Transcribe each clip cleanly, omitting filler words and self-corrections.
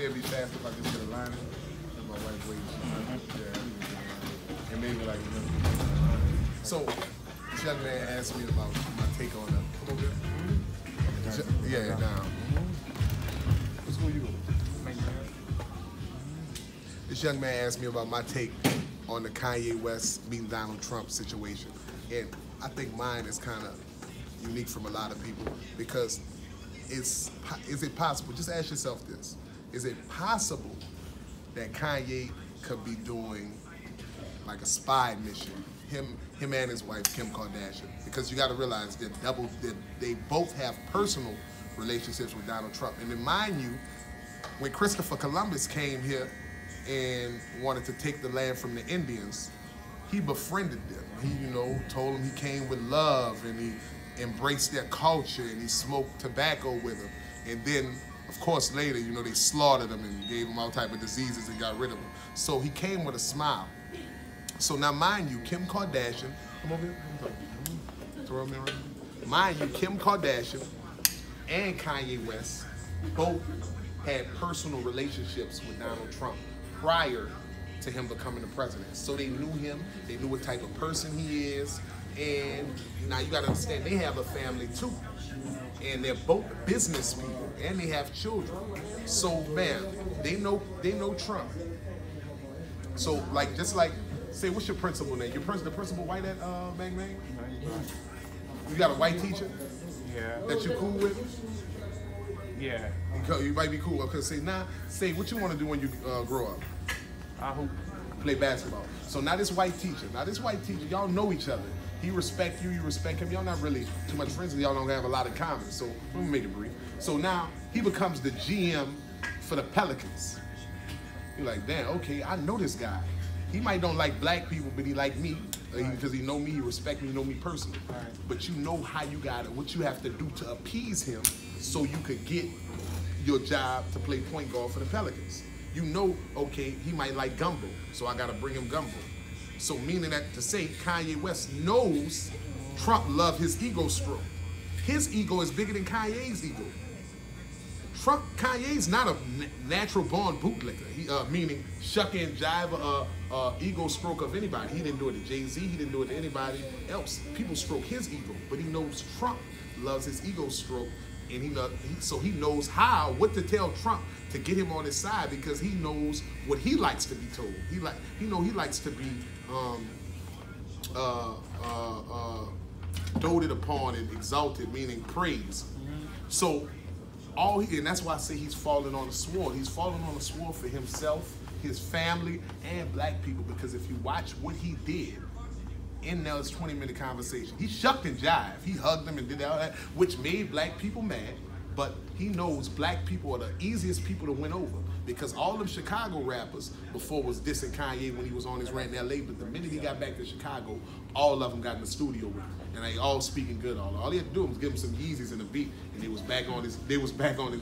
think it'd be faster if I just get a line and my wife waits. Yeah, and maybe like, so this young man asked me about my take on the, yeah, now. What school you go? This young man asked me about my take on the Kanye West meeting Donald Trump situation. And I think mine is kind of unique from a lot of people because is it possible, just ask yourself this, is it possible that Kanye could be doing like a spy mission, him and his wife, Kim Kardashian? Because you gotta realize they both have personal relationships with Donald Trump. And then mind you, when Christopher Columbus came here and wanted to take the land from the Indians, he befriended them. He, told them he came with love and he embraced their culture and he smoked tobacco with them. And then, of course, later, they slaughtered him and gave him all type of diseases and got rid of him. So he came with a smile. So now, mind you, Kim Kardashian, come over here, throw him in right here. Mind you, Kim Kardashian and Kanye West both had personal relationships with Donald Trump prior to him becoming the president. So they knew him, they knew what type of person he is, and now you gotta understand, they have a family too. And they're both business people, and they have children. So man, they know Trump. So just like, say, what's your principal name? The principal white at Bang Bang? You got a white teacher? Yeah. That you cool with? Yeah. You might be cool. Okay, say what you want to do when you grow up. I hope. Play basketball. So now this white teacher, y'all know each other. He respect you, you respect him. Y'all not really too much friends, y'all don't have a lot in common. So let me make it brief. So now he becomes the GM for the Pelicans. You're like, damn, okay, I know this guy. He might don't like black people, but he like me. Because he know me, he respect me, he know me personally. Right. But you know how you got it, what you have to do to appease him so you could get your job to play point guard for the Pelicans. Okay, he might like gumbo, so I gotta bring him gumbo. So meaning that to say Kanye West knows Trump love his ego stroke. His ego is bigger than Kanye's ego. Kanye's not a natural born bootlicker, meaning shuck and jive ego stroke of anybody. He didn't do it to Jay-Z, he didn't do it to anybody else. People stroke his ego, but he knows Trump loves his ego stroke, and so he knows what to tell Trump to get him on his side, because he knows what he likes to be told. He likes to be doted upon and exalted, meaning praised. So and that's why I say he's falling on the sword. He's falling on the sword for himself, his family, and black people, because if you watch what he did in Nell's 20-minute conversation, he shucked and jived. He hugged them and did all that, which made black people mad, but he knows black people are the easiest people to win over, because all them Chicago rappers before was dissing Kanye when he was on his rant in LA, but the minute he got back to Chicago, all of them got in the studio with him, and they all speaking good. All he had to do was give him some Yeezys and a beat, and they was back on his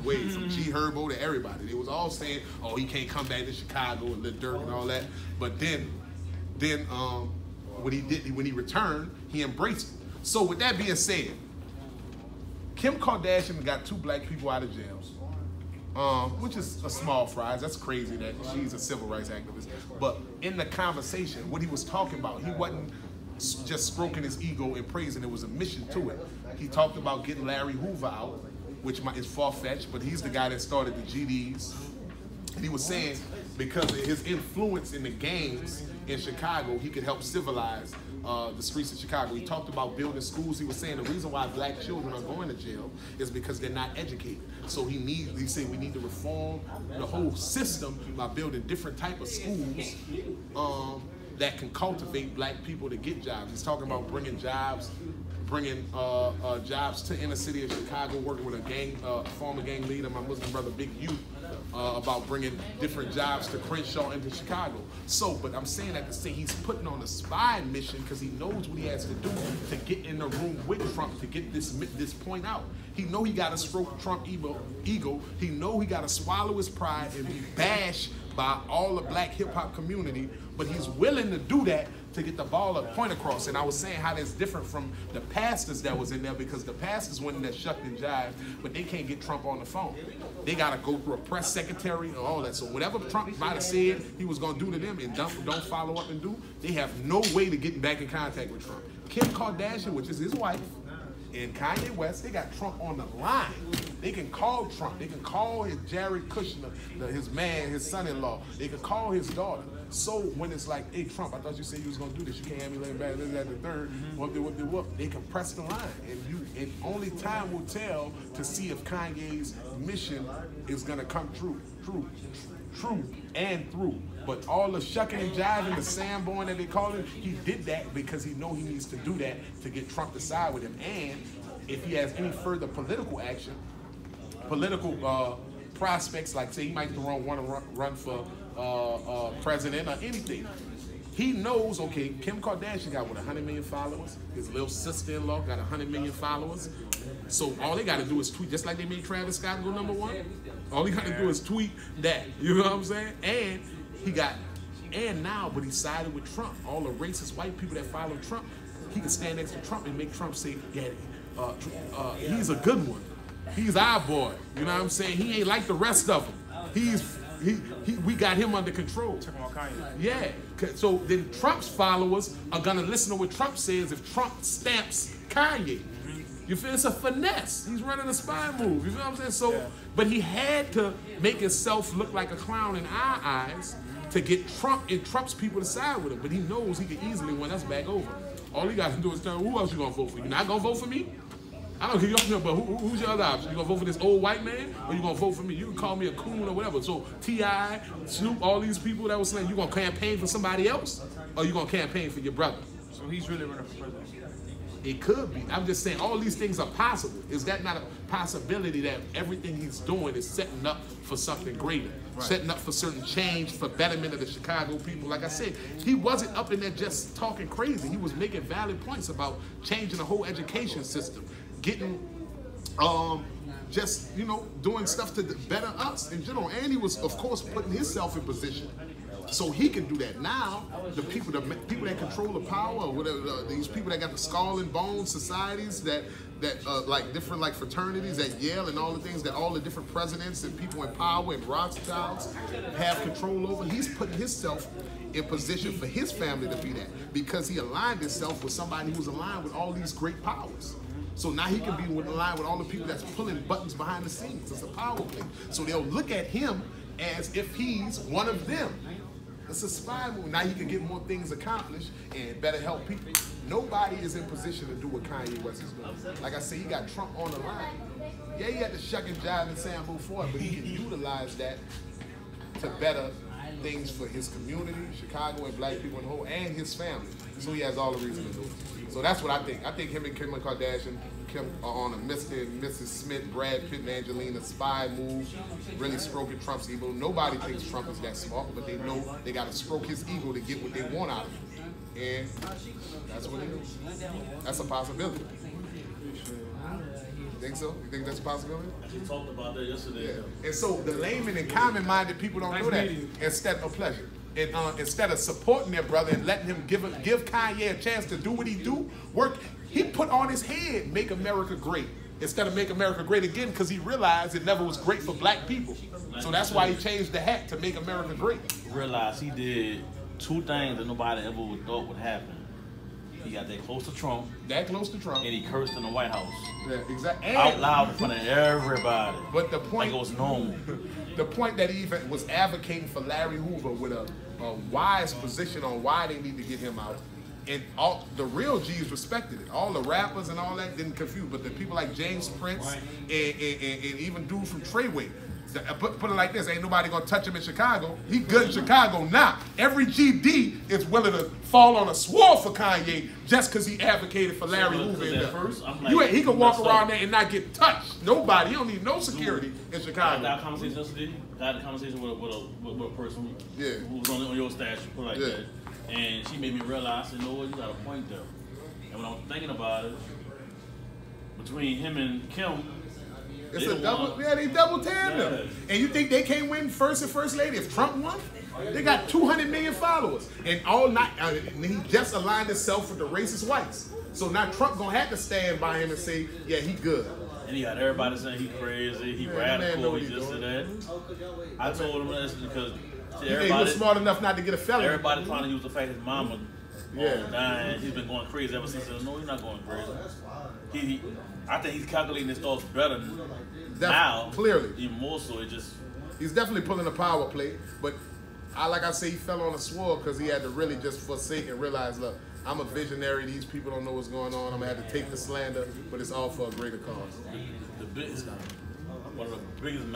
way, from G Herbo to everybody. They was all saying, oh, he can't come back to Chicago and Lil Durk and all that. But then when he returned, he embraced it. So with that being said, Kim Kardashian got 2 black people out of jail, which is a small fries. That's crazy that she's a civil rights activist. But in the conversation, what he was talking about, he wasn't just stroking his ego and praising. There was a mission to it. He talked about getting Larry Hoover out, which is far-fetched, but he's the guy that started the GDs. And he was saying because of his influence in the gangs in Chicago, he could help civilize the streets of Chicago. He talked about building schools. He was saying the reason why black children are going to jail is because they're not educated. So he said we need to reform the whole system by building different type of schools that can cultivate black people to get jobs. He's talking about bringing jobs to inner city of Chicago, working with a former gang leader, my Muslim brother Big U, about bringing different jobs to Crenshaw into Chicago. So, but I'm saying that to say he's putting on a spy mission because he knows what he has to do to get in the room with Trump to get this point out. He know he got to stroke Trump ego. He know he got to swallow his pride and be bashed by all the black hip hop community, but he's willing to do that to get the ball point across. And I was saying how that's different from the pastors that was in there, because the pastors went in there shucked and jived, but they can't get Trump on the phone. They got to go through a press secretary and all that. So whatever Trump might have said he was going to do to them and don't follow up and do, they have no way to get back in contact with Trump. Kim Kardashian, which is his wife, and Kanye West, they got Trump on the line. They can call Trump. They can call his Jared Kushner, his man, his son-in-law. They can call his daughter. So when it's like, hey, Trump, I thought you said you was going to do this. You can't have me laying back, this, that, the third. Whoop. They can press the line. And only time will tell to see if Kanye's mission is going to come true and through. But all the shucking and jiving, the sandboy that they call it, he did that because he know he needs to do that to get Trump to side with him. And if he has any further political action, political prospects, like say he might want to run for president or anything, he knows, okay, Kim Kardashian got, 100 million followers. His little sister-in-law got 100 million followers. So all they got to do is tweet, just like they made Travis Scott go #1. All he got to do is tweet that. You know what I'm saying? And but he sided with Trump. All the racist white people that follow Trump, he can stand next to Trump and make Trump say, yeah, he's a good one. He's our boy. You know what I'm saying? He ain't like the rest of them. We got him under control. Yeah. So then Trump's followers are gonna listen to what Trump says if Trump stamps Kanye. You feel? It's a finesse. He's running a spy move. You feel what I'm saying? So, but he had to make himself look like a clown in our eyes to get Trump and Trump's people to side with him. But he knows he can easily win us back over. All he got to do is tell him, who else you gonna vote for? You not gonna vote for me? I don't care, but who's your other option? You gonna vote for this old white man, or you gonna vote for me? You can call me a coon or whatever. So T.I., Snoop, all these people that was saying, you gonna campaign for somebody else, or you gonna campaign for your brother? So he's really running for president. It could be. I'm just saying all these things are possible. Is that not a possibility that everything he's doing is setting up for something greater? Right. Setting up for certain change, for betterment of the Chicago people. Like I said, he wasn't up in there just talking crazy. He was making valid points about changing the whole education system, getting, just, doing stuff to better us in general. And he was, of course, putting himself in position so he can do that. Now, the people that control the power, or whatever, these people that got the skull and bone societies that like different like fraternities at Yale and all the things that all the different presidents and people in power and Rothschilds have control over, he's putting himself in position for his family to be that, because he aligned himself with somebody who's aligned with all these great powers. So now he can be in line with all the people that's pulling buttons behind the scenes. It's a power play. So they'll look at him as if he's one of them. It's a spy move. Now he can get more things accomplished and better help people. Nobody is in position to do what Kanye West is doing. Like I said, he got Trump on the line. Yeah, he had to shuck and jive and sample for it, but he can utilize that to better things for his community, Chicago and black people in the whole, and his family. So he has all the reason to do it. So that's what I think. I think him and Kim Kardashian are on a Mr. and Mrs. Smith, Brad Pitt and Angelina spy move, really stroking Trump's ego. Nobody thinks Trump is that smart, but they know they got to stroke his ego to get what they want out of him. And that's what it is. That's a possibility. You think so? You think that's a possibility? We talked about that yesterday. Yeah. And so the layman and common-minded people don't know that. Instead of supporting their brother and letting him give Kanye a chance to do what he do, he put on his head, make America great, instead of make America great again, because he realized it never was great for black people. So that's why he changed the hat, to make America great. Realized he did two things that nobody ever would thought would happen. He got that close to Trump. And he cursed in the White House. Yeah, exactly. Out loud in front of everybody. But the point, like it was normal. The point that he even was advocating for Larry Hoover with a wise position on why they need to get him out. And all the real G's respected it. All the rappers and all that didn't confuse, but the people like James Prince and even dudes from Treyway. Put it like this, ain't nobody gonna touch him in Chicago. He good in Chicago now. Every GD is willing to fall on a sword for Kanye just because he advocated for Larry Hoover in the first. He can walk around there and not get touched. Nobody. He don't need no security in Chicago. I had a conversation yesterday. I had a conversation with a person who was on your stash, put it like that. And she made me realize, you know what, you got a point there. And when I was thinking about it, between him and Kim, it's a double, they double tandem. And you think they can't win first and first lady if Trump won? They got 200 million followers. And all night, and he just aligned himself with the racist whites. So now Trump gonna have to stand by him and say, yeah, he good. And he got everybody saying he crazy, he radical, he this and that. I told him this because he was smart enough not to get a felony. Everybody trying to use the fact his mama dying. He's been going crazy ever since. No, he's not going crazy. I think he's calculating his thoughts better now. Clearly. Even more so, he's definitely pulling a power play. But like I say, he fell on a sword because he had to really just forsake and realize, look, I'm a visionary. These people don't know what's going on. I'm going to have to take the slander, but it's all for a greater cause. One of the biggest